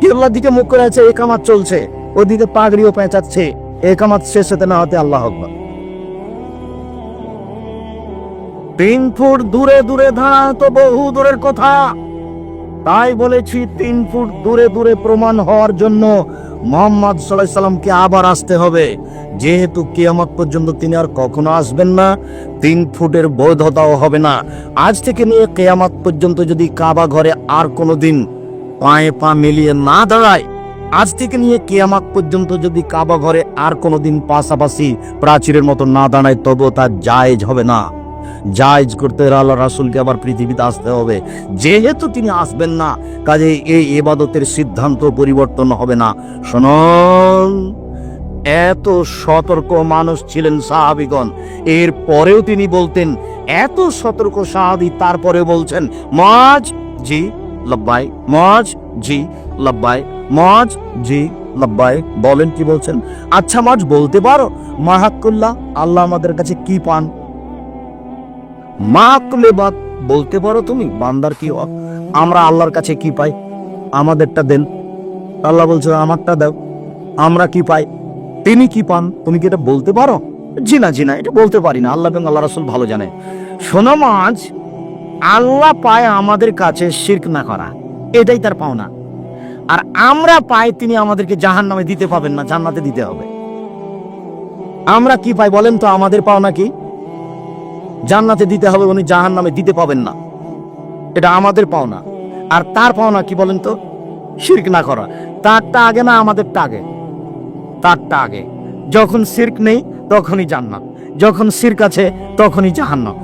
কিবলার দিকে মুখ করে আছে, একামাত চলছে, ওদিকে পাগড়িও পেঁচাচ্ছে, একামাত শেষ হতে না হতে আল্লাহু আকবার। 3 ফুট দূরে দূরে দাঁড়া তো বহু দূরের কথা। তাই বলেছি 3 ফুট দূরে দূরে প্রমাণ হওয়ার জন্য মুহাম্মদ সাল্লাল্লাহু আলাইহি সাল্লামকে আবার আসতে হবে। যেহেতু কিয়ামত পর্যন্ত তিনি আর কখনো আসবেন না, 3 ফুটের বৈধতাও হবে না। আজ থেকে নিয়ে কিয়ামত পর্যন্ত যদি কাবা ঘরে আর কোনোদিন পায়ে পা মিলিয়ে না দাঁড়ায়, আজ থেকে নিয়ে কিয়ামত পর্যন্ত যদি কাবা ঘরে আর কোনোদিন পাশাপাশি প্রাচীরের মতো না দাঁড়ায়, তবুও তা জায়েজ হবে না। জায়েজ করতে আল্লাহ রাসূলকে আবার পৃথিবীতে আসতে হবে। যেহেতু তিনি আসবেন না, কাজে এই ইবাদতের সিদ্ধান্ত পরিবর্তন হবে না। শুনুন, এত সতর্ক মানুষ ছিলেন সাহাবীগণ, এর পরেও তিনি বলতেন, এত সতর্ক সাহাবী তারপরে বলছেন মুআজ জি লব্বাই, মুআজ জি লব্বাই, মুআজ জি লব্বাই। বলেন কি বলছেন? আচ্ছা মুআজ বলতে পারো মাহাক্কুল্লাহ, আল্লাহ আমাদের কাছে কি পান? মাকুলে বাত বলতে পারো তুমি বান্দার কি হক? আমরা আল্লাহর কাছে কি পাই? আমাদেরটা দেন। আল্লাহ বলছে আমারটা দাও। আমরা কি পাই? তিনি কি পান? তুমি কি এটা বলতে পারো? জি না, এটা বলতে পারি না। আল্লাহ এবং আল্লাহ রাসূল ভালো জানে। শোনো মাজ, আল্লাহ পায় আমাদের কাছে শিরক না করা, এটাই তার পাওনা। আর আমরা পাই তিনি আমাদেরকে জাহান্নামে দিতে পাবেন না, জান্নাতে দিতে হবে। আমরা কি পাই বলেন তো? আমাদের পাওনা কি? জান্নাতে দিতে হবে, উনি জাহান্নামে দিতে পাবেন না, এটা আমাদের পাওনা। আর তার পাওনা কি বলেন তো? শিরক না করা। তারটা আগে না আমাদেরটা আগে? তারটা আগে। যখন শিরক নেই তখনই জান্নাত, যখন শিরক আছে তখনই জাহান্নাম।